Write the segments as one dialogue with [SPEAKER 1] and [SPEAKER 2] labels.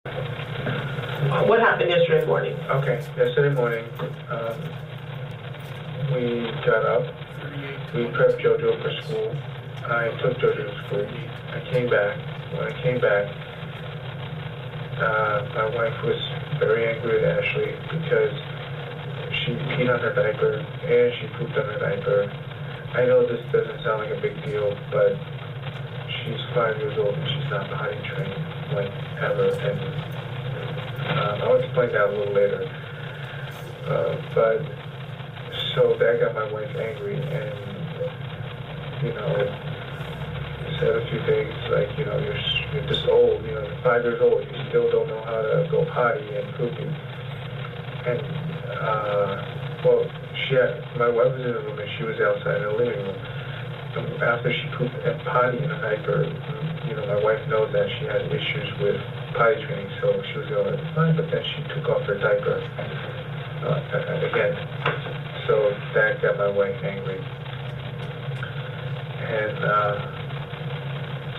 [SPEAKER 1] What happened yesterday morning?
[SPEAKER 2] Okay, yesterday morning, we got up, we prepped JoJo for school. I took JoJo to school. I came back. When I came back, my wife was very angry at Ashley because she peed on her diaper and she pooped on her diaper. I know this doesn't sound like a big deal, but she's 5 years old and she's not potty trained, like, ever. And I'll explain that a little later. But so that got my wife angry and, said a few things like, you're just old, you're 5 years old, you still don't know how to go potty and poopy. And, my wife was in the room and she was outside in the living room. And after she pooped and potty in a diaper, my wife knows that she has issues with potty training, so she was going, it's fine, but then she took off her diaper again. So that got my wife angry. And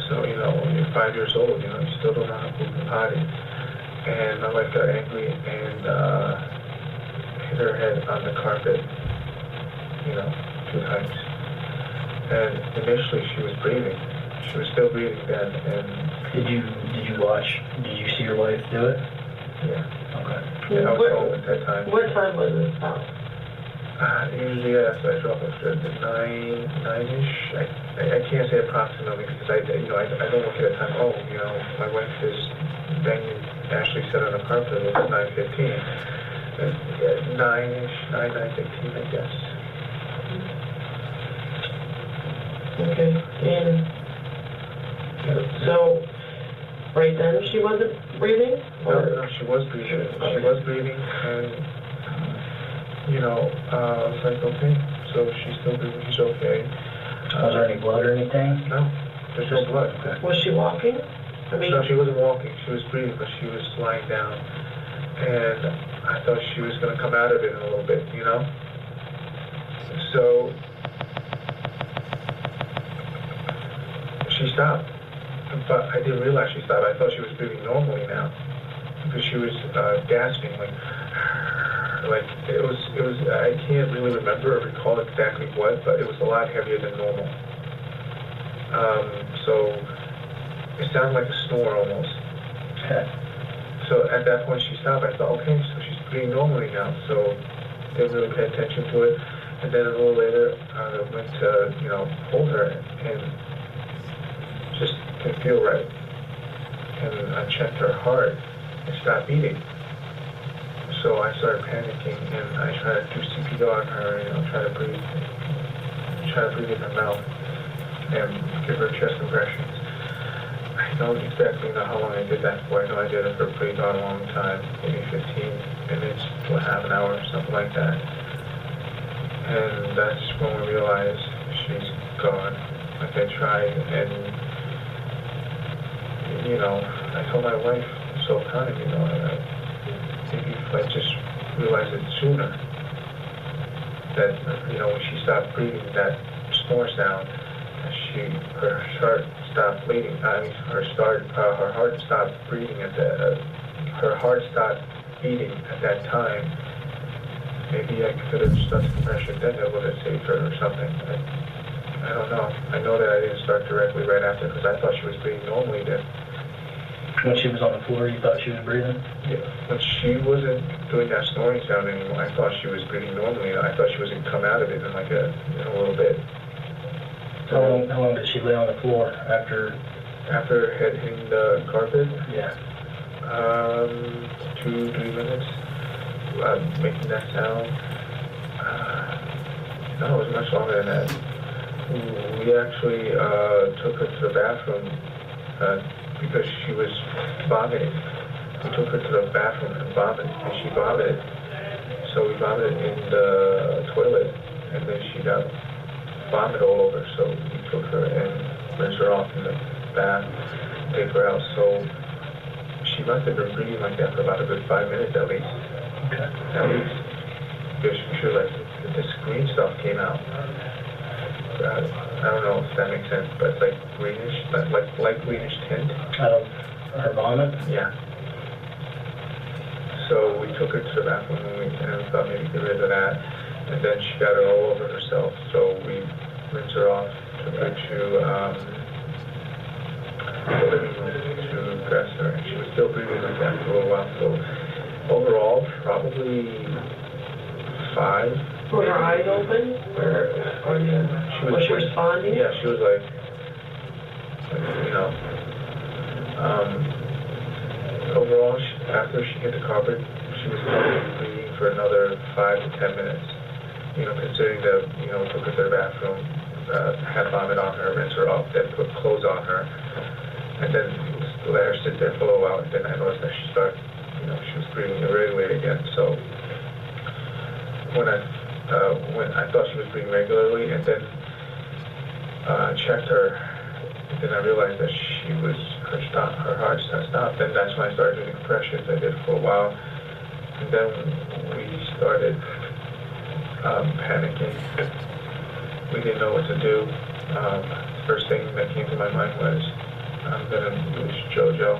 [SPEAKER 2] so, when you're 5 years old, you still don't know how to poop and potty. And my wife got angry and hit her head on the carpet, 2 times. And initially she was breathing. She was still breathing then. And
[SPEAKER 3] Did you watch? Did you see your wife do it?
[SPEAKER 2] Yeah.
[SPEAKER 3] Okay.
[SPEAKER 2] Yeah, I was home at that time.
[SPEAKER 1] What time was this about?
[SPEAKER 2] Usually after I drop off at 9-ish. I can't say approximately because I don't look at a time. Oh, my wife is banging Ashley said on the carpet. It was 9:15. 9-ish, 9:15, I guess.
[SPEAKER 1] Okay, and so right then she wasn't breathing?
[SPEAKER 2] No, she was breathing. She was breathing, and I was like, okay, so she's still breathing. She's okay.
[SPEAKER 3] Was there any blood or anything?
[SPEAKER 2] No, there's no blood.
[SPEAKER 1] Was she walking?
[SPEAKER 2] No, she wasn't walking. She was breathing, but she was lying down, and I thought she was going to come out of it in a little bit, So she stopped, but I didn't realize she stopped. I thought she was breathing normally now, because she was gasping, like it was. I can't really remember or recall exactly what, but it was a lot heavier than normal. So it sounded like a snore almost. So at that point she stopped. I thought, okay, so she's breathing normally now. So didn't really pay attention to it. And then a little later, I went to hold her and just didn't feel right. And I checked her heart. It stopped beating. So I started panicking and I tried to do CPR on her, try to breathe in her mouth and give her chest compressions. I don't exactly know how long I did that for. I know I did it for a pretty darn long time, maybe 15 minutes to a half an hour, something like that. And that's when we realized she's gone. Like I tried and, I told my wife so kind, maybe if I just realized it sooner, that, when she stopped breathing, that snore sound, her heart stopped bleeding. Her heart stopped breathing her heart stopped beating at that time. Maybe I could have started compression then, that would have saved her or something. I don't know. I know that I didn't start directly right after because I thought she was breathing normally then.
[SPEAKER 3] When she was on the floor, you thought she was breathing?
[SPEAKER 2] Yeah, when she wasn't doing that snoring sound anymore, I thought she was breathing normally. I thought she was going to come out of it in like a little bit.
[SPEAKER 3] How long did she lay on the floor after?
[SPEAKER 2] After her head hitting the carpet?
[SPEAKER 3] Yeah.
[SPEAKER 2] 2-3 minutes, making that sound. No, it was much longer than that. We actually took her to the bathroom because she was vomiting. We took her to the bathroom and she vomited. So we vomited in the toilet, and then she got vomit all over. So we took her and rinsed her off in the bath, take her out. So she must have been breathing like that for about a good 5 minutes at least.
[SPEAKER 3] Okay.
[SPEAKER 2] At least. Because she was like, this green stuff came out. I don't know if that makes sense, but it's like greenish, like light greenish tint.
[SPEAKER 3] Out of her vomit?
[SPEAKER 2] Yeah. So we took her to the bathroom and we thought maybe get rid of that. And then she got it all over herself, so we rinsed her off, took her to the living room to dress her, and she was still breathing like that for a while. So overall, probably 5.
[SPEAKER 1] Were her eyes open? Was she responding?
[SPEAKER 2] Yeah, she was like you know. Overall, after she hit the carpet, she was probably bleeding for another 5 to 10 minutes. You know, considering that, you know, took her to the bathroom, had vomit on her, rinsed her off, then put clothes on her, and then let her sit there for a little while, and then I noticed that she started, you know, she was breathing irregularly again. So when I thought she was breathing regularly, and then checked her, and then I realized that her heart stopped, and that's when I started doing compressions. I did for a while, and then we started panicking. We didn't know what to do. First thing that came to my mind was, I'm gonna lose JoJo,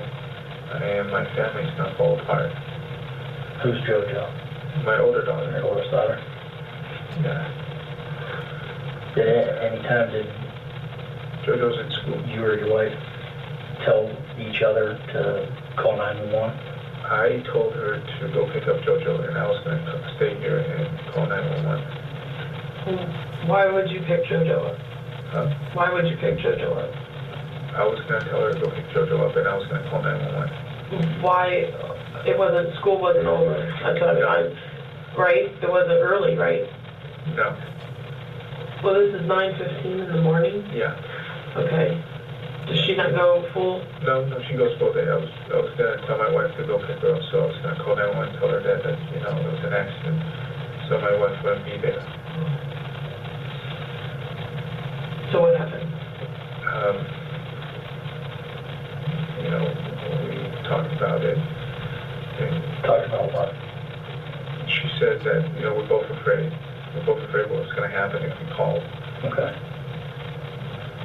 [SPEAKER 2] and my family's gonna fall apart.
[SPEAKER 3] Who's JoJo?
[SPEAKER 2] My older daughter.
[SPEAKER 3] Your oldest daughter?
[SPEAKER 2] Yeah.
[SPEAKER 3] Did
[SPEAKER 2] JoJo's in school.
[SPEAKER 3] you or your wife tell each other to call 911?
[SPEAKER 2] I told her to go pick up JoJo, and I was going to stay here and call 911.
[SPEAKER 1] Why would you pick JoJo up?
[SPEAKER 2] Huh?
[SPEAKER 1] Why would you pick JoJo up?
[SPEAKER 2] I was going to tell her to go pick JoJo up, and I was going to call 911.
[SPEAKER 1] Why? School wasn't over. Right? It wasn't early, right?
[SPEAKER 2] No.
[SPEAKER 1] Well, this is 9:15 in the morning?
[SPEAKER 2] Yeah.
[SPEAKER 1] Okay. Does she not go full?
[SPEAKER 2] No, she goes full day. I was going to tell my wife to go pick her up, so I was going to call 911 and tell her that, you know, it was an accident, so my wife wouldn't be there.
[SPEAKER 1] So what happened?
[SPEAKER 2] You know, we talked about it, and
[SPEAKER 3] Talked about what?
[SPEAKER 2] she said that, you know, we're both afraid. We're both afraid what was going to happen if we called.
[SPEAKER 3] Okay.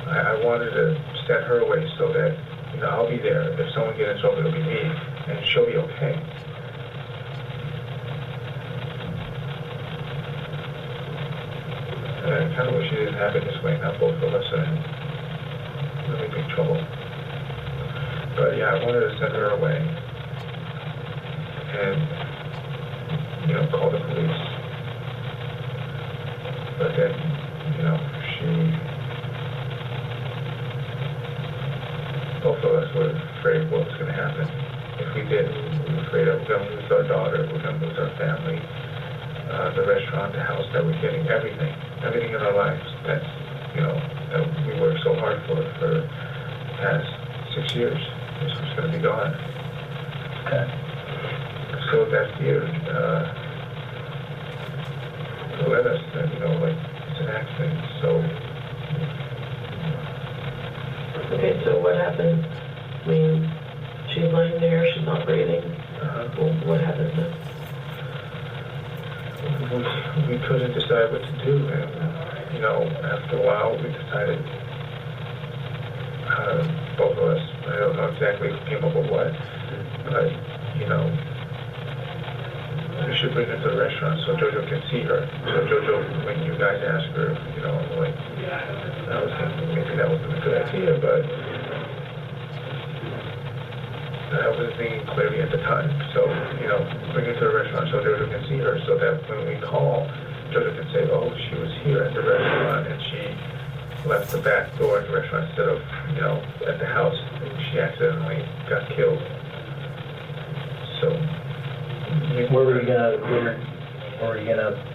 [SPEAKER 2] I wanted to send her away so that, you know, I'll be there. If someone gets in trouble, it'll be me, and she'll be okay. And I kind of wish it didn't happen this way. Now both of us are in really big trouble. But yeah, I wanted to send her away and, you know, call the police. But then, you know, both of us were afraid of what was going to happen. If we did, we were afraid that we're going to lose our daughter, we're going to lose our family, the restaurant, the house that we're getting, everything in our lives that's, you know, that we worked so hard for the past 6 years. This was going to be gone.
[SPEAKER 3] Okay.
[SPEAKER 2] So that fear led us that, you know, like, it's an accident, so.
[SPEAKER 1] Okay, so what happened? I mean, she's lying there, she's not breathing. Well, what happened then?
[SPEAKER 2] We couldn't decide what to do, and, you know, after a while, we decided, both of us, I don't know exactly who came up with what, but, you know, we should bring her to the restaurant so JoJo can see her. So JoJo, when you guys ask her, you know, like, I was thinking maybe that wasn't a good idea, but I wasn't thinking clearly at the time. So, you know, bring her to the restaurant so JoJo can see her, so that when we call, JoJo can say, oh, she was here at the restaurant and she left the back door at the restaurant instead of, you know, at the house. She accidentally got killed. So.
[SPEAKER 3] Where were you gonna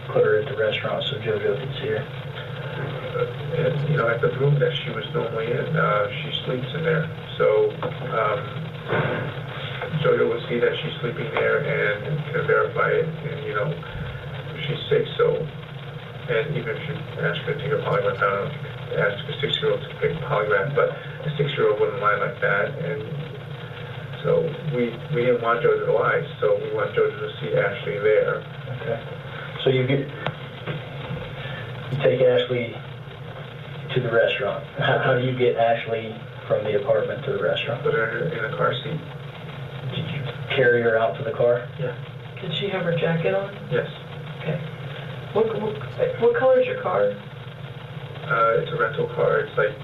[SPEAKER 3] put her at the restaurant so JoJo could see her?
[SPEAKER 2] And, you know, at the room that she was normally in, she sleeps in there. So JoJo will see that she's sleeping there and can verify it, and, you know, she's sick. So, and even if you ask her to take a polygraph, I don't know if you could ask a 6-year-old to take a polygraph, but a 6-year-old wouldn't lie like that. And so we didn't want JoJo to lie, so we want JoJo to see Ashley there.
[SPEAKER 3] Okay. So you take Ashley to the restaurant. How do you get Ashley from the apartment to the restaurant?
[SPEAKER 2] Put her in a car seat.
[SPEAKER 3] Did you carry her out to the car?
[SPEAKER 2] Yeah.
[SPEAKER 1] Did she have her jacket on?
[SPEAKER 2] Yes.
[SPEAKER 1] Okay. What color is your car?
[SPEAKER 2] It's a rental car. It's like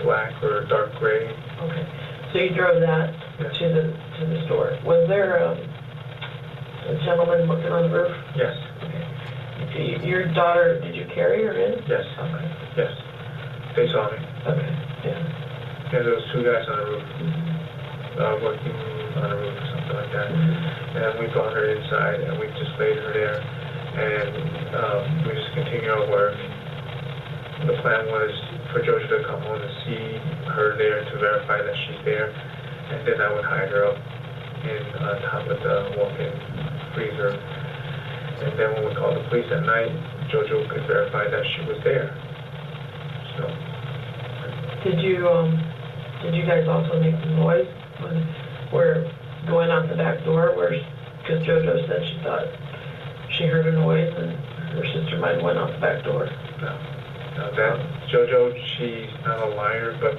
[SPEAKER 2] black or dark gray.
[SPEAKER 1] Okay. So you drove that
[SPEAKER 2] Yes.
[SPEAKER 1] to the store. Was there a gentleman looking on the roof?
[SPEAKER 2] Yes.
[SPEAKER 1] Okay. Your daughter, did you carry her in?
[SPEAKER 2] Yes.
[SPEAKER 1] Okay.
[SPEAKER 2] Yes. They saw me.
[SPEAKER 1] Okay. Yeah.
[SPEAKER 2] Yeah, there was two guys on the roof,
[SPEAKER 1] Mm-hmm.
[SPEAKER 2] working on a roof or something like that.
[SPEAKER 1] Mm-hmm.
[SPEAKER 2] And we brought her inside, and we just laid her there, and we just continued our work. The plan was for Jojo to come home and see her there to verify that she's there, and then I would hide her up in top of the walk-in freezer. And then when we called the police at night, Jojo could verify that she was there. So.
[SPEAKER 1] Did you guys also make the noise when we're going out the back door? Because JoJo said she thought she heard a noise and her sister might have went out the back door.
[SPEAKER 2] No, that JoJo, she's not a liar, but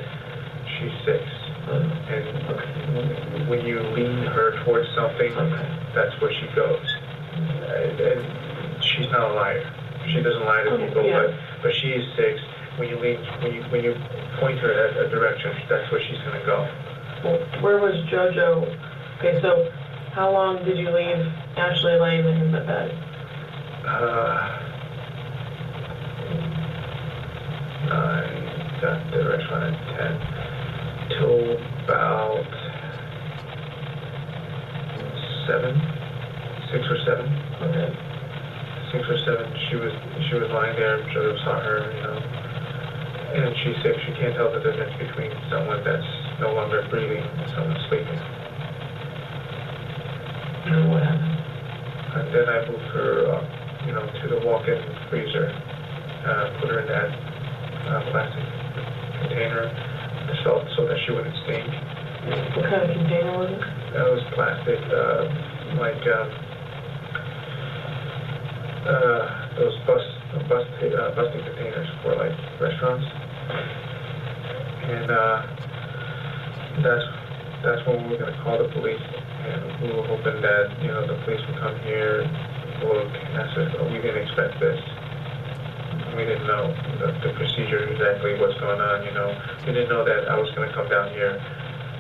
[SPEAKER 2] she's 6. And when you lean her towards something, that's where she goes. And she's not a liar. She doesn't lie to people, but she is 6. When you point her at a direction, that's where she's going to go.
[SPEAKER 1] Well, where was JoJo? Okay, so how long did you leave Ashley laying in the bed?
[SPEAKER 2] I got to the restaurant at 10 till about 7, 6 or 7.
[SPEAKER 1] Okay.
[SPEAKER 2] 6 or 7. She was lying there. JoJo saw her, and she's 6. She can't tell the difference between someone that's no longer breathing and someone sleeping.
[SPEAKER 1] And what happened?
[SPEAKER 2] And then I moved her, to the walk-in freezer. Put her in that plastic container so that she wouldn't stink.
[SPEAKER 1] What kind of container was it?
[SPEAKER 2] That was plastic, those busting containers for like restaurants. And that's when we were going to call the police, and we were hoping that the police would come here, look, and I said, we didn't expect this. We didn't know the procedure exactly what's going on. We didn't know that I was going to come down here,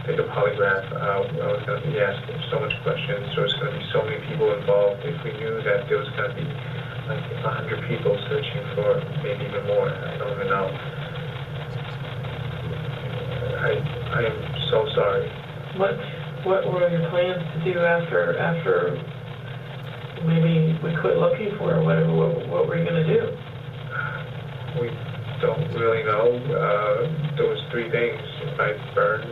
[SPEAKER 2] take a polygraph. I was going to be asked so much questions. There was going to be so many people involved. If we knew that there was going to be like 100 people searching for, maybe even more, I don't even know. I am so sorry.
[SPEAKER 1] What were your plans to do after maybe we quit looking for her? What were you going to do?
[SPEAKER 2] We don't really know. There was 3 things. If I burn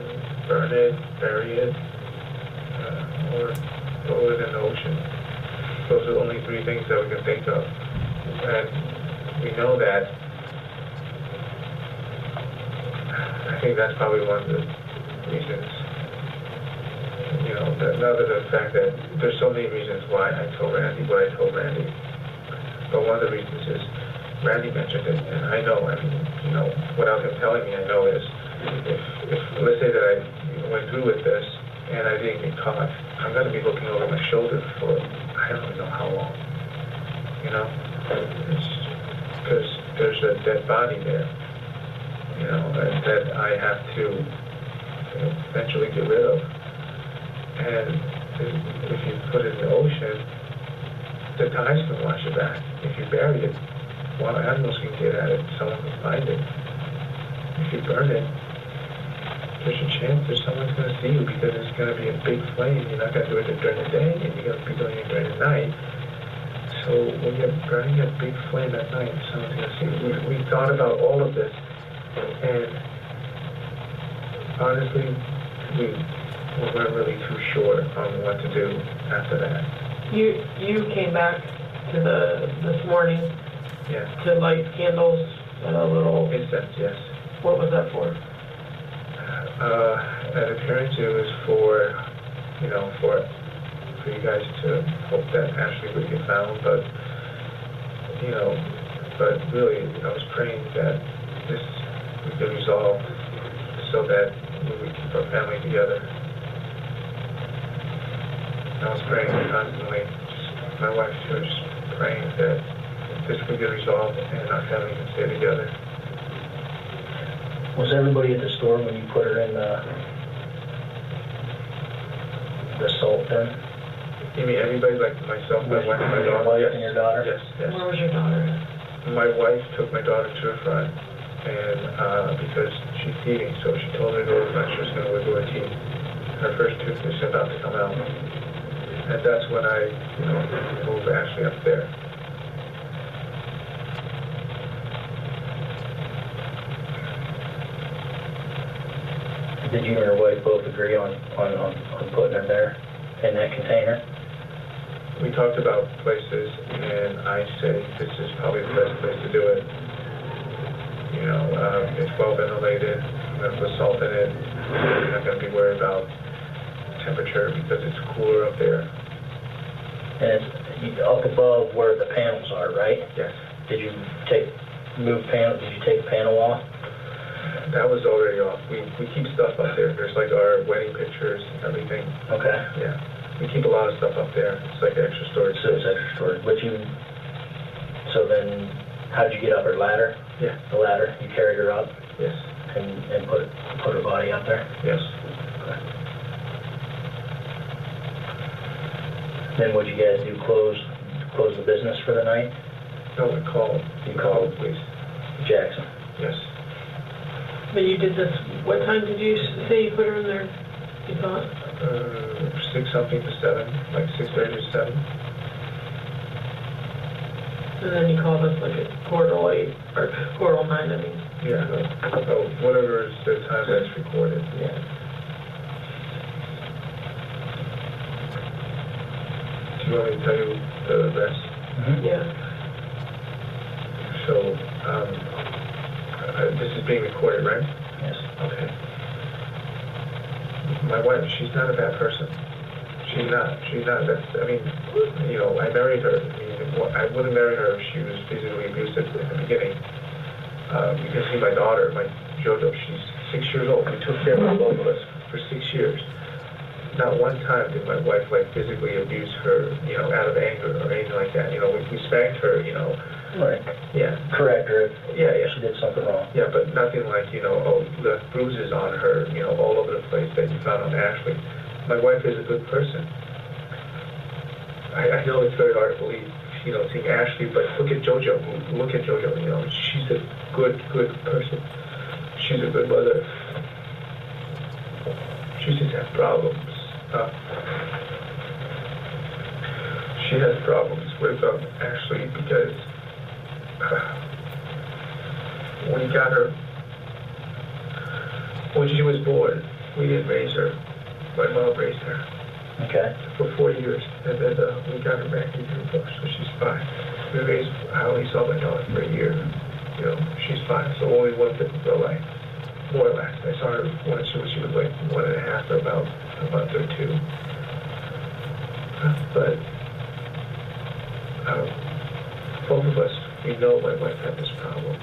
[SPEAKER 2] it, bury it, or throw it in the ocean. Those are the only 3 things that we can think of. And we know that. I think that's probably one of the reasons. Other than the fact that there's so many reasons why I told Randy what I told Randy. But one of the reasons is Randy mentioned it, and I know, without him telling me, I know is, if let's say that I went through with this, and I didn't get caught, I'm going to be looking over my shoulder for, I don't even know how long, because there's a dead body there, that I have to eventually get rid of. And if you put it in the ocean, the tides can wash it back. If you bury it, wild animals can get at it, someone can find it. If you burn it, there's a chance that someone's going to see you because it's going to be a big flame. You're not going to do it during the day, and you're going to be doing it during the night. So when you're burning a big flame at night, someone's going to see you. We thought about all of this, and honestly, we weren't really too sure on what to do after that.
[SPEAKER 1] You came back to this morning.
[SPEAKER 2] Yeah.
[SPEAKER 1] To light candles and a little
[SPEAKER 2] incense, yes.
[SPEAKER 1] What was that for?
[SPEAKER 2] At appearance, it was for you guys to hope that Ashley would get found, but really, I was praying that this would get resolved so that we would keep our family together. I was praying constantly, just my wife too, just praying that this would get resolved and our family can stay together.
[SPEAKER 3] Was everybody at the store when you put her in the salt bin?
[SPEAKER 2] You mean everybody, like myself, my wife, and my
[SPEAKER 3] Your
[SPEAKER 2] daughter?
[SPEAKER 3] wife
[SPEAKER 2] Yes.
[SPEAKER 3] and your daughter?
[SPEAKER 2] Yes, yes.
[SPEAKER 1] Where was your daughter at?
[SPEAKER 2] My wife took my daughter to the front, and because she's teething, so she told her to go to the front, she was going to wiggle her teeth. Her first tooth is about to come out. And that's when I, moved Ashley up there.
[SPEAKER 3] Did you and your wife both agree on putting her there in that container?
[SPEAKER 2] We talked about places, and I say this is probably the best place to do it. It's well ventilated. I'm going to put salt in it. You're not going to be worried about temperature because it's cooler up there.
[SPEAKER 3] And it's up above where the panels are, right?
[SPEAKER 2] Yes.
[SPEAKER 3] Did you take panel off?
[SPEAKER 2] That was already off. We keep stuff up there. There's like our wedding pictures, everything.
[SPEAKER 3] Okay.
[SPEAKER 2] Yeah. We keep a lot of stuff up there. It's like extra storage.
[SPEAKER 3] So it's extra storage. So then, how'd you get up her ladder?
[SPEAKER 2] Yeah.
[SPEAKER 3] The ladder, you carried her up?
[SPEAKER 2] Yes.
[SPEAKER 3] And put her body up there?
[SPEAKER 2] Yes.
[SPEAKER 3] Okay. Then what'd you guys do, close the business for the night?
[SPEAKER 2] No, we called.
[SPEAKER 3] You called
[SPEAKER 2] the police.
[SPEAKER 3] Jackson?
[SPEAKER 2] Yes.
[SPEAKER 1] But you did this, what time did you say you put her in there, you thought?
[SPEAKER 2] 6 something to 7, like 6:30 to 7.
[SPEAKER 1] And then you called us like at 8:15, or 9:15, I mean.
[SPEAKER 2] Yeah. So whatever is the time that's recorded.
[SPEAKER 1] Yeah.
[SPEAKER 2] Do you want me to tell you the rest?
[SPEAKER 3] Mm-hmm.
[SPEAKER 1] Yeah.
[SPEAKER 2] So, this is being recorded, right?
[SPEAKER 3] Yes.
[SPEAKER 2] Okay. My wife, she's not a bad person. She's not. I married her. I wouldn't marry her if she was physically abusive at the beginning. You can see my daughter, my JoJo, she's 6 years old. We took care of both of us for 6 years. Not one time did my wife physically abuse her, out of anger or anything like that. We spanked her,
[SPEAKER 3] Right.
[SPEAKER 2] Yeah.
[SPEAKER 3] Correct her if
[SPEAKER 2] Yeah.
[SPEAKER 3] she did something wrong.
[SPEAKER 2] Yeah, but nothing like, left bruises on her, all over the place that you found on Ashley. My wife is a good person. I know it's very hard to believe, seeing Ashley, but look at JoJo. Look at JoJo, she's a good person. She's a good mother. She just has problems. She has problems with Ashley because we got her when she was born. We didn't raise her. My mom raised her.
[SPEAKER 3] Okay.
[SPEAKER 2] For 4 years, and then we got her back in divorce, so she's fine. I only saw my daughter for a year. She's fine. So only one typical life, more or less. I saw her when she was like 1.5 or about a month or 2. But both of us, we know my wife had this problem.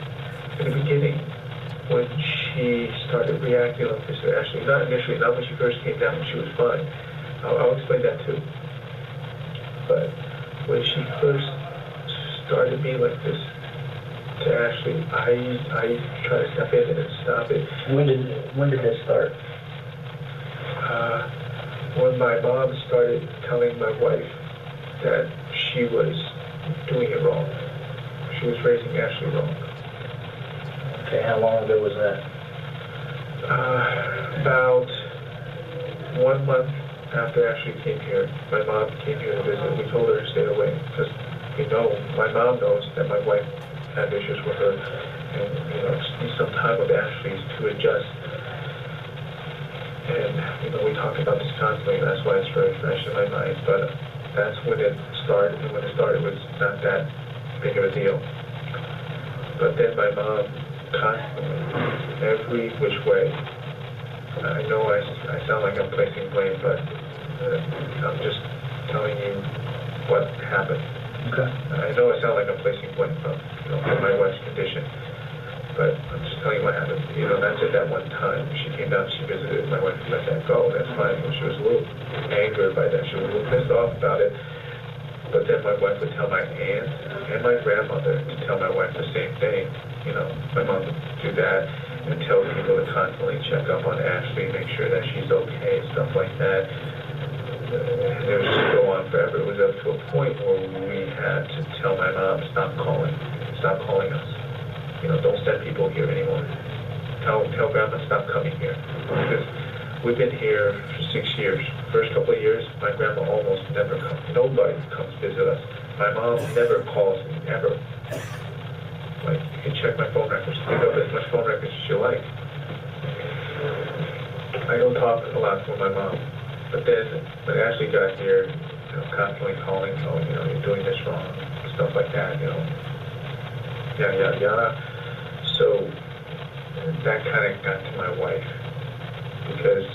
[SPEAKER 2] In the beginning, when she started reacting like this to Ashley, not initially, not when she first came down, when she was fine. I'll explain that too. But when she first started being like this to Ashley, I try to step in and stop it.
[SPEAKER 3] When did this start?
[SPEAKER 2] When my mom started telling my wife that she was doing it wrong. She was raising Ashley wrong.
[SPEAKER 3] Okay, how long ago was that?
[SPEAKER 2] About 1 month after Ashley came here. My mom came here to visit. We told her to stay away because my mom knows that my wife had issues with her, and just need some time with Ashley to adjust. And we talk about this constantly. That's why it's very fresh in my mind. But that's when it started. And when it started, it was not that big of a deal. But then my mom constantly, every which way. I know I sound like I'm placing blame, but I'm just telling you what happened.
[SPEAKER 3] Okay.
[SPEAKER 2] I know I sound like I'm placing blame from my wife's condition, but I'm just telling you what happened. That's at that one time. She came down, she visited, my wife let that go. That's fine. She was a little angered by that. She was a little pissed my wife would tell my aunt and my grandmother to tell my wife the same thing. You know, my mom would do that and tell people to constantly check up on Ashley, make sure that she's okay, stuff like that. And it would just go on forever. It was up to a point where we had to tell my mom, stop calling us. You know, don't send people here anymore. Tell grandma stop coming here. Because we've been here for 6 years. First couple of years, my grandma almost never comes. Nobody comes visit us. My mom never calls me, ever. Like, you can check my phone records, pick up as much phone records as you like. I don't talk a lot with my mom. But then, when Ashley got here, you know, constantly calling, oh, you know, you're doing this wrong, stuff like that, you know, yada, yada, yada. So, that kind of got to my wife, because,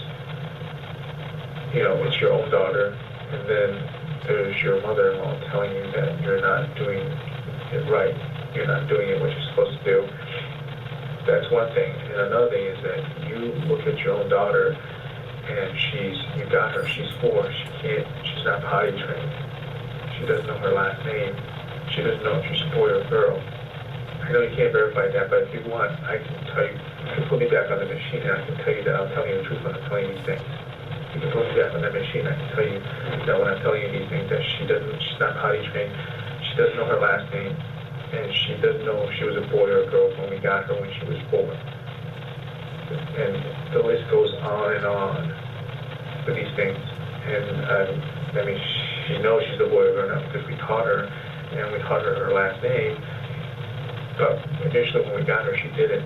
[SPEAKER 2] you know, it's your own daughter, and then there's your mother-in-law telling you that you're not doing it right, you're not doing it what you're supposed to do. That's one thing. And another thing is that you look at your own daughter, and you got her, she's 4, she's not potty trained. She doesn't know her last name. She doesn't know if she's a boy or a girl. I know you can't verify that, but if you want, I can tell you, you can put me back on the machine and I can tell you that I'm telling you the truth when I'm telling you these things. You can put me back on that machine, I can tell you that when I'm telling you these things that she's not potty trained, she doesn't know her last name, and she doesn't know if she was a boy or a girl when we got her when she was born. And the list goes on and on with these things. And I mean, she knows she's a boy or girl now because we taught her, and we taught her her last name. But initially when we got her, she didn't.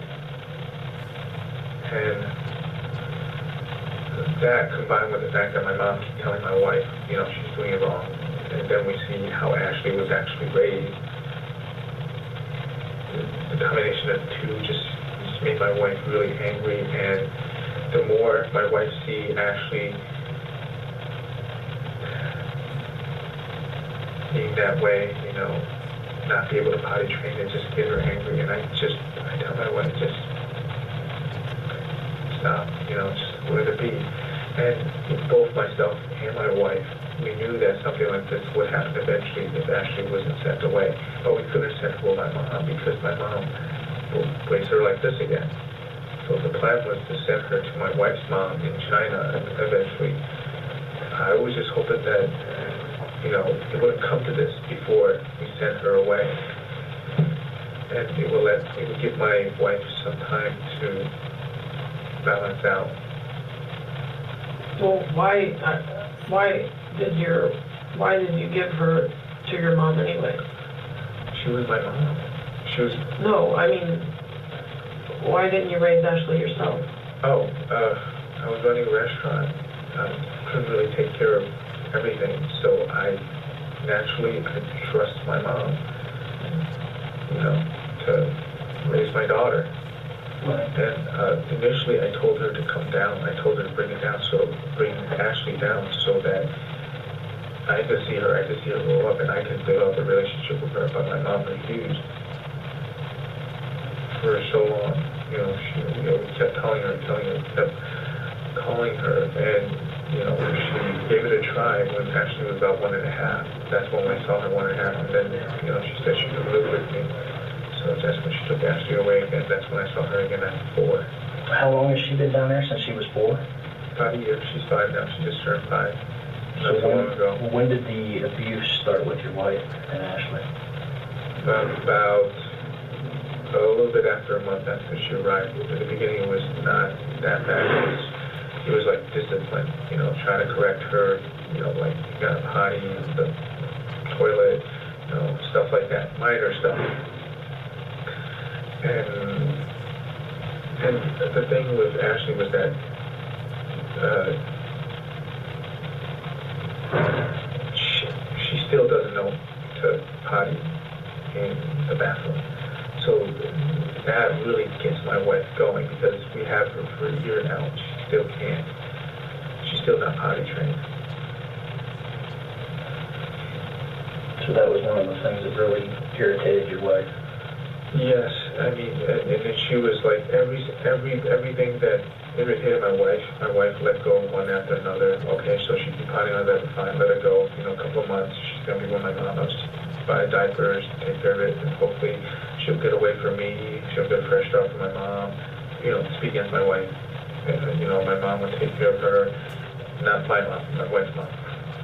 [SPEAKER 2] And that combined with the fact that my mom keeps telling my wife, you know, she's doing it wrong. And then we see how Ashley was actually raised. The combination of the two just made my wife really angry. And the more my wife see Ashley being that way, you know, not be able to potty train, it just get her angry. And I tell my wife, just stop, you know, just let it be. And both myself and my wife, we knew that something like this would happen eventually if Ashley wasn't sent away. But we couldn't send her to my mom because my mom will raise her like this again. So the plan was to send her to my wife's mom in China eventually. I was just hoping that, you know, it wouldn't come to this before we sent her away. And it would give my wife some time to balance out.
[SPEAKER 1] Well, why did you give her to your mom anyway?
[SPEAKER 2] She was my mom.
[SPEAKER 1] No, I mean, why didn't you raise Ashley yourself?
[SPEAKER 2] Oh, I was running a restaurant. Couldn't really take care of everything, so I trust my mom, you know, to raise my daughter.
[SPEAKER 3] Right.
[SPEAKER 2] And initially I told her to come down. I told her to bring Ashley down so that I could see her grow up and I could develop a relationship with her, but my mom refused. For so long, you know, we kept telling her, kept calling her, and, you know, she gave it a try when Ashley was about 1.5. That's when I saw her 1.5, and then, you know, she said she could live with me. So that's when she took Ashley away again. That's when I saw her again at 4.
[SPEAKER 3] How long has she been down there, since she was 4?
[SPEAKER 2] About a year. She's 5 now. She just turned 5. Not so long ago.
[SPEAKER 3] When did the abuse start with your wife and Ashley?
[SPEAKER 2] About a little bit after a month after she arrived. At the beginning, it was not that bad. It was like discipline, you know, trying to correct her, you know, like you got a potty, the toilet, you know, stuff like that, minor stuff. And the thing with Ashley was that she still doesn't know to potty in the bathroom. So that really gets my wife going because we have her for a year now. She still can't. She's still not potty trained.
[SPEAKER 3] So that was one of the things that really irritated your wife.
[SPEAKER 2] Yes, I mean, and then she was like everything that irritated my wife let go one after another. Okay, so she'd be potting on that, fine, let her go. You know, a couple of months, she's she's gonna be with my mom. I'll just buy diapers, take care of it, and hopefully she'll get away from me. She'll get a fresh start from my mom. You know, speak against my wife. You know, my mom would take care of her. Not my mom, my wife's mom.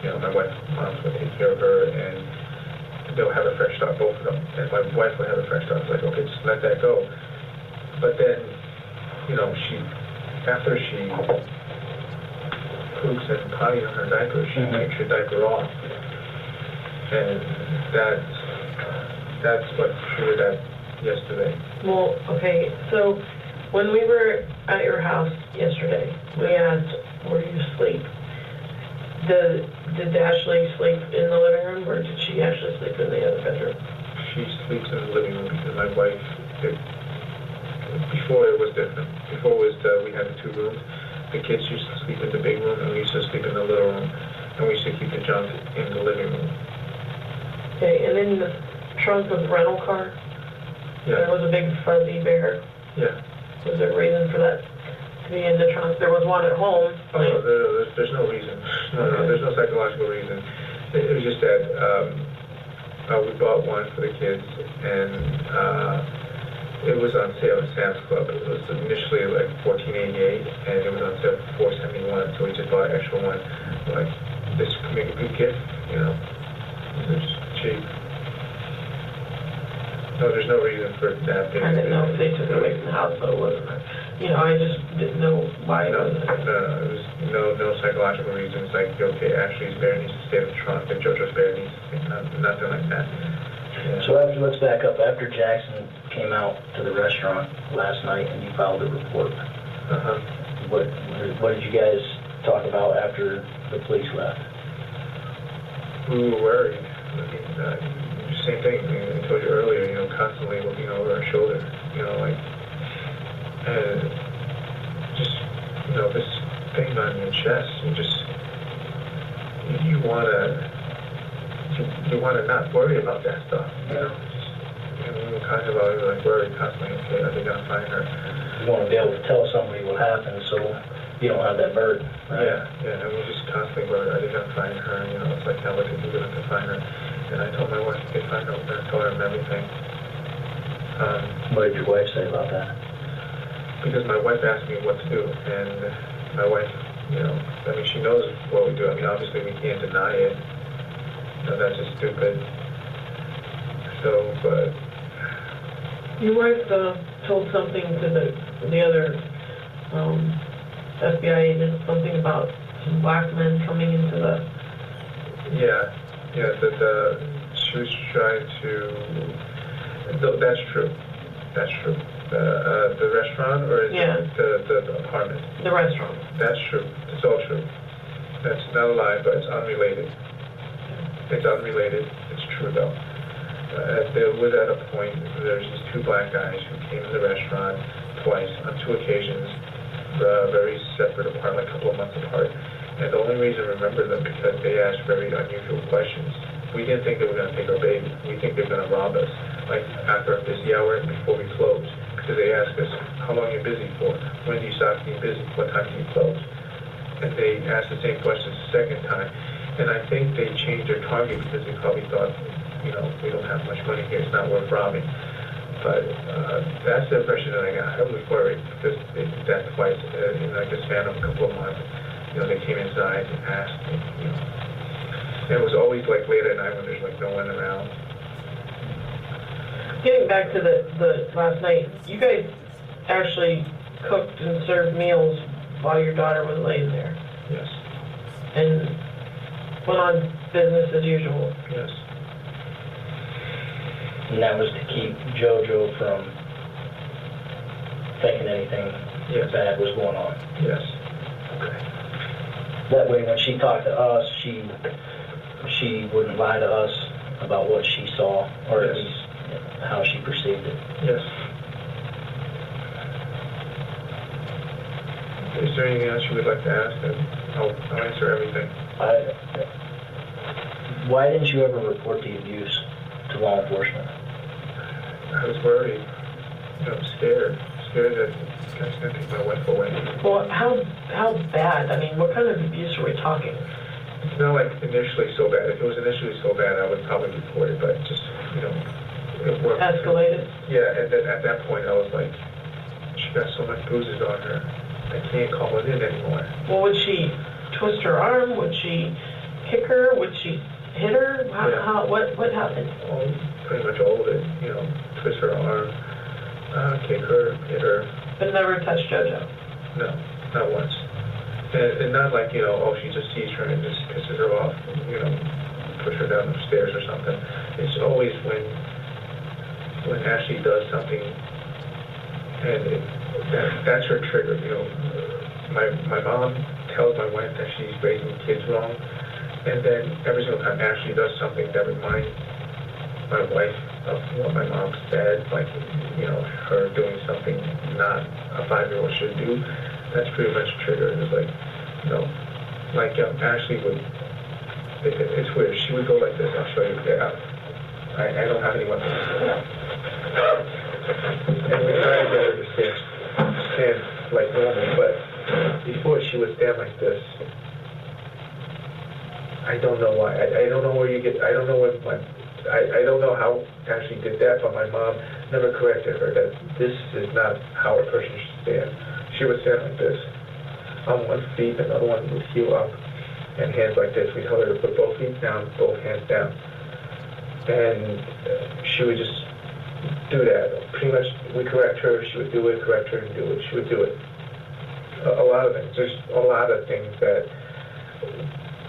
[SPEAKER 2] You know, my wife's mom would take care of her, and they'll have a fresh start, both of them. And my wife would have a fresh start. It's like, okay, just let that go. But then, you know, after she poops and potty on her diaper, she takes her diaper off. And that's what triggered that yesterday.
[SPEAKER 1] Well, okay, so when we were at your house yesterday, we asked where you sleep. Did Ashley sleep in the living room, or did she actually sleep in the other bedroom?
[SPEAKER 2] She sleeps in the living room because my wife, before it was different. Before it was we had the 2 rooms. The kids used to sleep in the big room, and we used to sleep in the little room. And we used to keep the junk in the living room.
[SPEAKER 1] Okay, and then the trunk of the rental car?
[SPEAKER 2] Yeah.
[SPEAKER 1] There was a big fuzzy bear.
[SPEAKER 2] Yeah.
[SPEAKER 1] Was there a reason for that to be in the trunk? There was one at home.
[SPEAKER 2] Oh, no, there's no reason. No, there's no psychological reason. It was just that we bought one for the kids, and it was on sale at Sam's Club. It was initially like $14.88, and it was on sale for $4.71, so we just bought an extra one. Like, this could make a good gift, you know? It's cheap. No, there's no reason for that.
[SPEAKER 1] I didn't know if they took it away from the house, but it wasn't. You know, I just didn't know why it wasn't.
[SPEAKER 2] No, it was no psychological reasons. Like, okay, Ashley's bear needs to stay in the trunk, and JoJo's bear needs to stay, nothing like that. Yeah.
[SPEAKER 3] So let's back up. After Jackson came out to the restaurant last night and you filed a report, what did you guys talk about after the police left?
[SPEAKER 2] We were worried. I mean, same thing. I told you earlier. You know, constantly looking over our shoulder. You know, like, and just, you know, this thing on your chest. You wanna not worry about that stuff. You know, and we were kind of like worried constantly. Okay, are they gonna find her?
[SPEAKER 3] You want to be able to tell somebody what happened, so you don't have that burden. Right?
[SPEAKER 2] Yeah, and we're just constantly worried. Are they gonna find her? You know, it's like, how would they do to find her? And I told my wife, if they find her, we're going to tell her everything.
[SPEAKER 3] What did your wife say about that?
[SPEAKER 2] Because my wife asked me what to do, and my wife, you know, I mean, she knows what we do. I mean, obviously we can't deny it. You know, that's just stupid. So, but...
[SPEAKER 1] Your wife told something to the other FBI agent, something about some black men coming into the...
[SPEAKER 2] Yeah, she was trying to... That's true. That's true. The restaurant, or is it the apartment?
[SPEAKER 1] The restaurant.
[SPEAKER 2] That's true. It's all true. That's not a lie, but it's unrelated. It's unrelated. It's true, though. There was at a point, there's these 2 black guys who came to the restaurant twice, on 2 occasions, very separate apart, like a couple of months apart. And the only reason I remember them because they asked very unusual questions. We didn't think they were going to take our baby. We think they're going to rob us, like after a busy hour before we close. Because they asked us, how long are you busy for? When do you stop being busy? What time do you close? And they asked the same questions the second time. And I think they changed their target because they probably thought, you know, we don't have much money here. It's not worth robbing. But that's the impression that I got. I was worried because they did that twice in like a span of a couple of months. You know, they came inside and asked me, you know. And it was always like late at night when there's like no one around.
[SPEAKER 1] Getting back to the last night, you guys actually cooked and served meals while your daughter was laying there.
[SPEAKER 2] Yes.
[SPEAKER 1] And went on business as usual.
[SPEAKER 2] Yes.
[SPEAKER 3] And that was to keep JoJo from thinking anything bad was going on.
[SPEAKER 2] Yes.
[SPEAKER 3] Okay. That way, when she talked to us, she wouldn't lie to us about what she saw, or at least how she perceived it.
[SPEAKER 2] Yes. Is there anything else you would like to ask? And I'll answer everything.
[SPEAKER 3] Why didn't you ever report the abuse to law enforcement?
[SPEAKER 2] I was worried. You know, scared that this guy's going to take my wife away.
[SPEAKER 1] Well, how bad? I mean, what kind of abuse are we talking?
[SPEAKER 2] It's not like initially so bad. If it was initially so bad, I would probably report it, but just, you know, it worked.
[SPEAKER 1] Escalated?
[SPEAKER 2] Yeah, and then at that point, I was like, she got so much bruises on her, I can't call it in anymore.
[SPEAKER 1] Well, would she twist her arm? Would she kick her? Would she hit her? What happened?
[SPEAKER 2] Pretty much all of it, you know, twist her arm, kick her, hit her.
[SPEAKER 1] But never touch JoJo?
[SPEAKER 2] No, not once. And not like, you know, oh, she just sees her and just pisses her off, you know, push her down the stairs or something. It's always when Ashley does something, and that's her trigger, you know. My mom tells my wife that she's raising kids wrong, and then every single time Ashley does something that reminds my wife of what my mom said, like, you know, her doing something not a 5-year-old should do, that's pretty much a trigger. It's like, you know, like Ashley would, it's weird, she would go like this. I'll show you. Yeah, I don't have any weapons. And we try to get her to stand like normal, but before she would stand like this. I don't know why. I don't know where you get, I don't know what I don't know how Ashley did that, but my mom never corrected her that this is not how a person should stand. She would stand like this, on one feet, another one would heel up, and hands like this. We tell her to put both feet down, both hands down. And she would just do that. Pretty much, we correct her, she would do it, correct her, and do it. She would do it. A lot of things. There's a lot of things that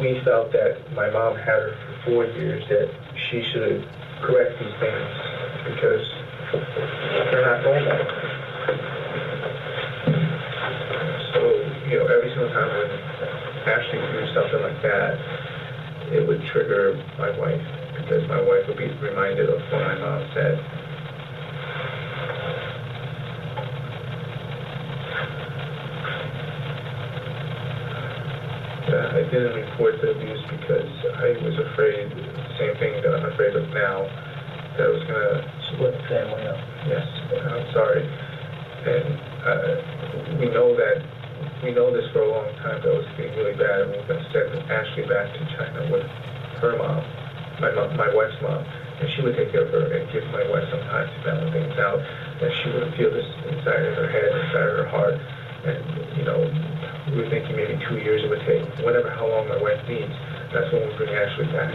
[SPEAKER 2] we felt that my mom had her for 4 years, that she should correct these things, because they're not normal. So, you know, every single time when Ashley would do something like that, it would trigger my wife, because my wife would be reminded of what my mom said. I didn't report the abuse because I was afraid, the same thing that I'm afraid of now, that I was going to
[SPEAKER 3] split the family up.
[SPEAKER 2] Yes, I'm sorry. And we know this for a long time, that it was getting really bad, and we were going to send Ashley back to China with her mom, my wife's mom, and she would take care of her and give my wife some time to balance things out, that she wouldn't feel this inside of her head, inside of her heart. And, you know, we were thinking maybe 2 years it would take, how long my wife needs. That's when we bring Ashley back.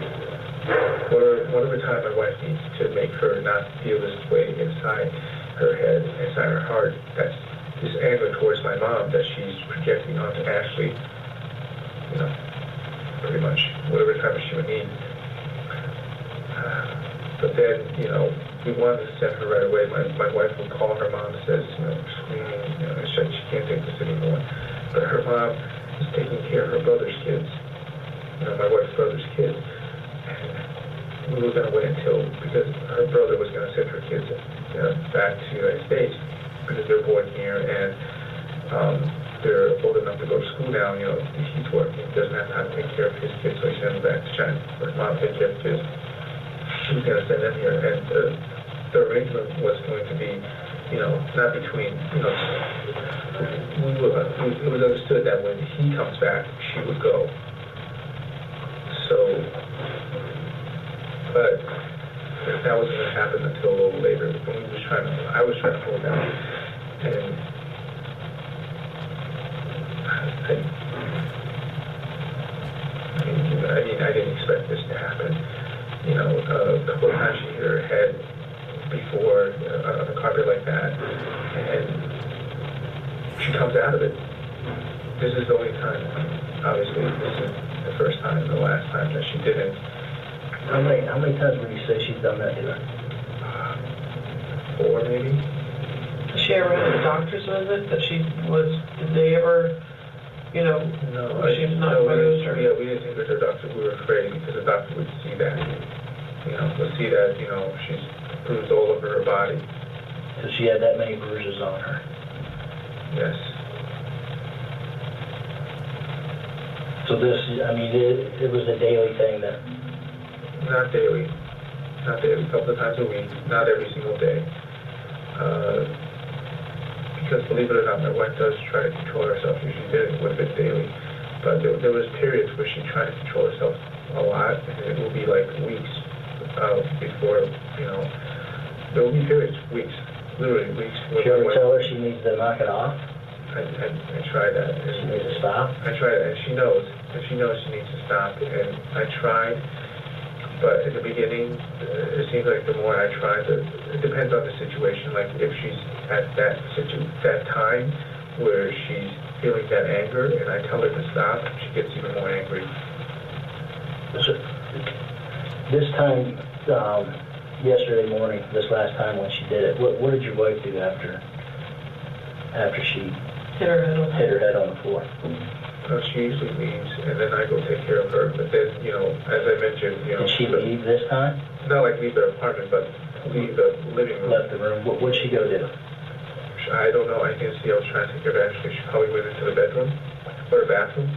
[SPEAKER 2] Whatever time my wife needs to make her not feel this way inside her head, inside her heart, that's this anger towards my mom that she's projecting onto Ashley, you know, pretty much, whatever time she would need. But then, you know, we wanted to send her right away. My wife would call her mom and says, you know, screaming, you know, she can't take this anymore. But her mom is taking care of her brother's kids, you know, my wife's brother's kids. And we were going to wait because her brother was going to send her kids back to the United States, because they're born here and they're old enough to go to school now. You know, he's working, he doesn't have time to take care of his kids, so he sends them back to China. Her mom takes care of his. She was going to send them here, and the arrangement was going to be, you know, not between, you know, it was understood that when he comes back, she would go. So, but that wasn't going to happen until a little later. When I was trying to hold out, and I didn't expect this to happen. You know, a couple of times she hit her head before on the carpet like that, and she comes out of it. This is the only time, obviously, this is the first time and the last time that she didn't.
[SPEAKER 3] How many times would you say she's done that to her?
[SPEAKER 2] 4 maybe.
[SPEAKER 1] Did she ever have a doctor's visit did they ever, you know, she was not bruised?
[SPEAKER 2] Yeah, we didn't think that the doctor, we were afraid because the doctor would see that. You know, would see that, you know, she's bruised all over her body.
[SPEAKER 3] So she had that many bruises on her?
[SPEAKER 2] Yes.
[SPEAKER 3] So this, I mean, it was a daily thing then?
[SPEAKER 2] Not daily. Not daily. A couple of times a week. Not every single day. Because believe it or not, my wife does try to control herself. Usually did it with it daily. But there was periods where she tried to control herself a lot, and it would be like weeks before, there will be periods, weeks, literally weeks.
[SPEAKER 3] Did you ever tell her she needs to knock it off?
[SPEAKER 2] I try that.
[SPEAKER 3] She needs to stop?
[SPEAKER 2] I try that, and she knows she needs to stop, and I tried, but in the beginning, it seems like the more I try, it depends on the situation, like if she's at that time where she's feeling that anger, and I tell her to stop, she gets even more angry.
[SPEAKER 3] This time, yesterday morning, this last time when she did it, what did your wife do after she
[SPEAKER 1] hit her head on
[SPEAKER 3] the floor?
[SPEAKER 2] She usually leaves, and then I go take care of her, but then, as I mentioned,
[SPEAKER 3] Did she leave this time?
[SPEAKER 2] Not like leave the apartment, but leave the living room.
[SPEAKER 3] Left the room. What'd she go do?
[SPEAKER 2] I don't know. I didn't see. I was trying to take care of Ashley. She probably went into the bedroom or the bathroom.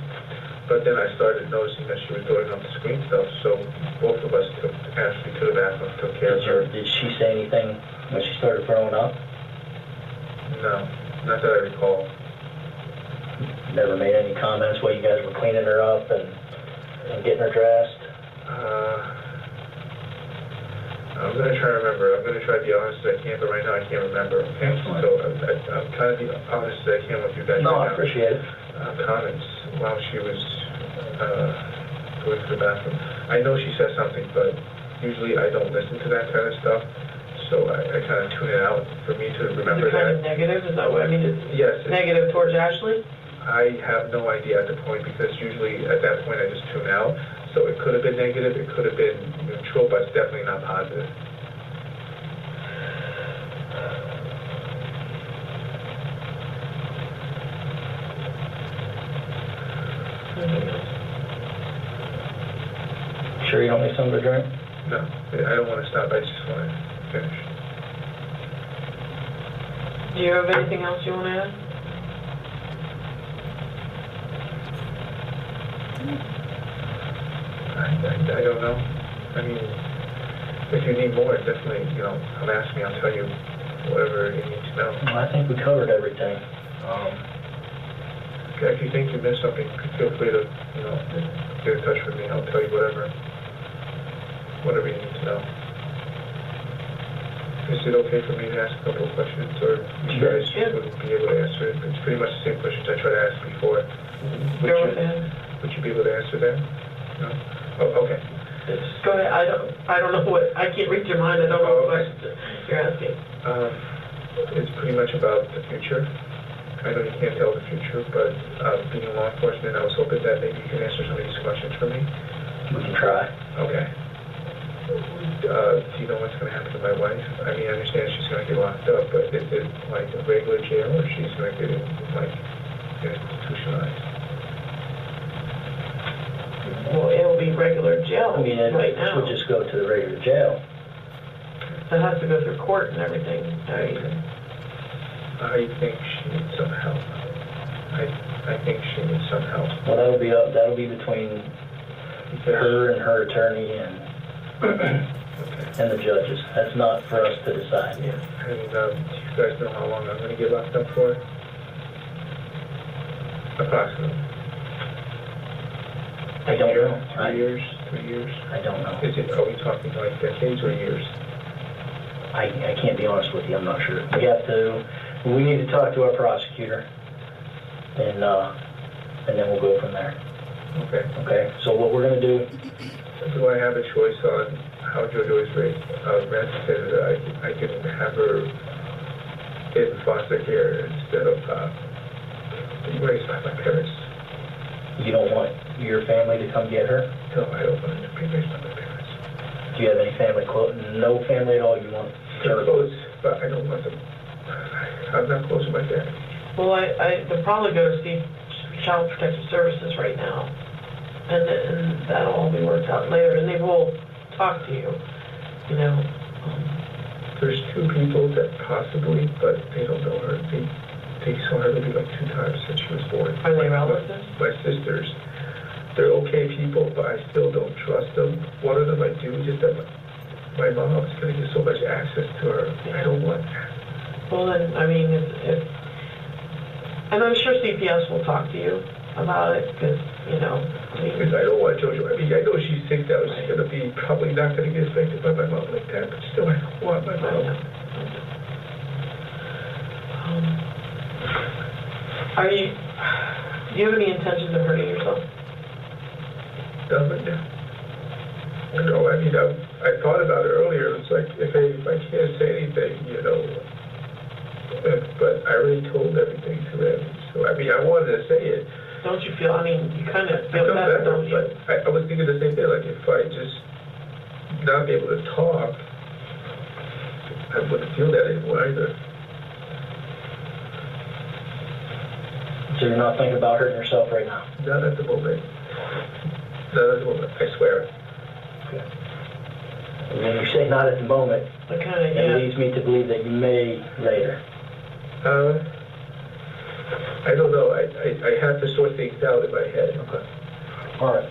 [SPEAKER 2] But then I started noticing that she was throwing up the screen stuff, so both of us took Ashley to the bathroom, took care of her.
[SPEAKER 3] Did she say anything when she started throwing up?
[SPEAKER 2] No, not that I recall.
[SPEAKER 3] Never made any comments while you guys were cleaning her up and getting her dressed?
[SPEAKER 2] I'm going to try to remember. I'm going to try to be honest as I can, but right now I can't remember. Okay? So I'm trying to be honest as I can with you guys.
[SPEAKER 3] No,
[SPEAKER 2] right
[SPEAKER 3] I appreciate it.
[SPEAKER 2] Comments while she was going to the bathroom. I know she said something, but usually I don't listen to that kind of stuff, so I kind of tune it out for me to remember that.
[SPEAKER 1] Is it kind of negative? Is that what I mean?
[SPEAKER 2] Yes.
[SPEAKER 1] Negative towards Ashley?
[SPEAKER 2] I have no idea at the point, because usually at that point I just tune out. So it could have been negative, it could have been neutral, but it's definitely not positive.
[SPEAKER 3] Sure you don't need something to drink?
[SPEAKER 2] No, I don't want to stop, I just want to finish.
[SPEAKER 1] Do you have anything else you want to add?
[SPEAKER 2] I don't know. I mean, if you need more, definitely, come ask me. I'll tell you whatever you need to know.
[SPEAKER 3] Well, I think we covered everything.
[SPEAKER 2] Okay, if you think you missed something, feel free to, get in touch with me. I'll tell you whatever you need to know. Is it okay for me to ask a couple of questions, or you guys wouldn't be able to answer it? It's pretty much the same questions I tried to ask before. Would you be able to answer that? No? Oh, okay.
[SPEAKER 1] Go ahead. I don't know what, I can't read your mind. I don't know what questions you're asking.
[SPEAKER 2] It's pretty much about the future. I know you can't tell the future, but being in law enforcement, I was hoping that maybe you can answer some of these questions for me.
[SPEAKER 3] We can try.
[SPEAKER 2] Okay. Do you know what's going to happen to my wife? I mean, I understand she's going to get locked up, but is it like a regular jail, or she's going to get institutionalized?
[SPEAKER 1] Well, it'll be regular jail
[SPEAKER 3] I mean,
[SPEAKER 1] right now.
[SPEAKER 3] We'll just go to the regular jail.
[SPEAKER 1] It has to go through court and everything.
[SPEAKER 2] I think she needs some help. I think she needs some help.
[SPEAKER 3] Well, that'll be between her and her attorney and the judges. That's not for us to decide.
[SPEAKER 2] Yeah. And do you guys know how long I'm going to get locked up for? Approximately.
[SPEAKER 3] I don't know.
[SPEAKER 2] 3 years? 3 years?
[SPEAKER 3] I don't know.
[SPEAKER 2] Are we talking like decades or years?
[SPEAKER 3] I can't be honest with you. I'm not sure. We need to talk to our prosecutor, and then we'll go from there.
[SPEAKER 2] Okay.
[SPEAKER 3] Okay. So what we're going to do?
[SPEAKER 2] Do I have a choice on how JoJo is raised? Matt said that I can have her in foster care instead of being raised by my parents.
[SPEAKER 3] You don't want your family to come get her?
[SPEAKER 2] No, I don't want her to be raised by my parents.
[SPEAKER 3] Do you have any family close? No family at all? You want
[SPEAKER 2] They're close, but I don't want them. I'm not close to my family.
[SPEAKER 1] Well, they'll probably go to see Child Protective Services right now, and that'll all be worked out later, and they will talk to you,
[SPEAKER 2] There's 2 people that possibly, but they don't know her. They saw her maybe like 2 times since she was born.
[SPEAKER 1] Are they relatives?
[SPEAKER 2] My sisters. They're okay people, but I still don't trust them. One of them I do, just that my mom is going to get so much access to her. I don't want that.
[SPEAKER 1] Well, then, I mean, and I'm sure CPS will talk to you about it, because you know, I mean,
[SPEAKER 2] Because I don't want JoJo. I mean, I know she's sick now. She's going to be probably not going to get affected by my mom like that, but still, I don't want my mom.
[SPEAKER 1] do you have any intentions of hurting yourself?
[SPEAKER 2] Doesn't it? You know, I mean, I thought about it earlier. It's like, if I can't say anything, you know, but I already told everything to him. So, I mean, I wanted to say it.
[SPEAKER 1] Don't you feel, I mean, you kind of
[SPEAKER 2] I
[SPEAKER 1] feel
[SPEAKER 2] felt
[SPEAKER 1] better,
[SPEAKER 2] better,
[SPEAKER 1] don't you?
[SPEAKER 2] but I was thinking the same thing, like, if I just not be able to talk, I wouldn't feel that anymore either.
[SPEAKER 3] So you're not thinking about hurting yourself right now?
[SPEAKER 2] Not at the moment. Not at the moment, I swear.
[SPEAKER 3] Okay. And when you say not at the moment,
[SPEAKER 1] It kind of,
[SPEAKER 3] it leads me to believe that you may later.
[SPEAKER 2] I don't know. I have to sort things out in my head.
[SPEAKER 3] Okay. All right.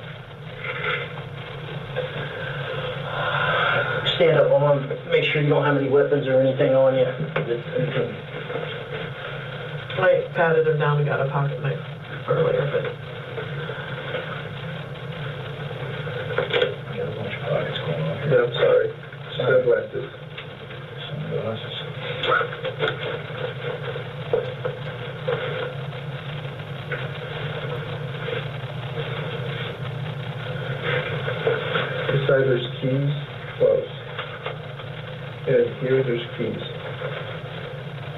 [SPEAKER 3] Stand up on, make sure you don't have any weapons or anything on you.
[SPEAKER 1] I patted him down and got a pocket knife earlier, but
[SPEAKER 3] You got a bunch of pockets going on here.
[SPEAKER 2] No, I'm sorry. Sunglasses.
[SPEAKER 3] Sunglasses.
[SPEAKER 2] Beside there's keys, close. And here there's keys.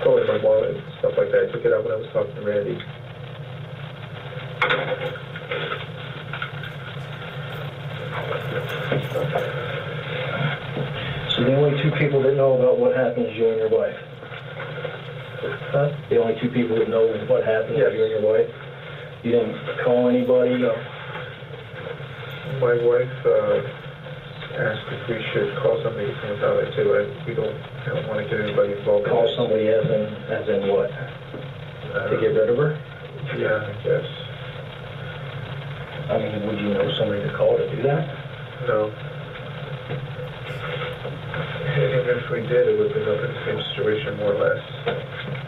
[SPEAKER 2] Probably my wallet and stuff like that. I took it out when I was talking to Randy.
[SPEAKER 3] So the only two people that know about what happened is you and your wife?
[SPEAKER 2] Huh?
[SPEAKER 3] The only two people that know what happened
[SPEAKER 2] Yes.
[SPEAKER 3] is you and your wife? You didn't call anybody?
[SPEAKER 2] No. My wife asked if we should call somebody from without it too. I don't want to get anybody involved.
[SPEAKER 3] Call somebody as in what? To get rid of her?
[SPEAKER 2] Yeah, I guess.
[SPEAKER 3] I mean, would you know somebody to call to do that?
[SPEAKER 2] No. And even if we did, it would have been up in the same situation, more or less.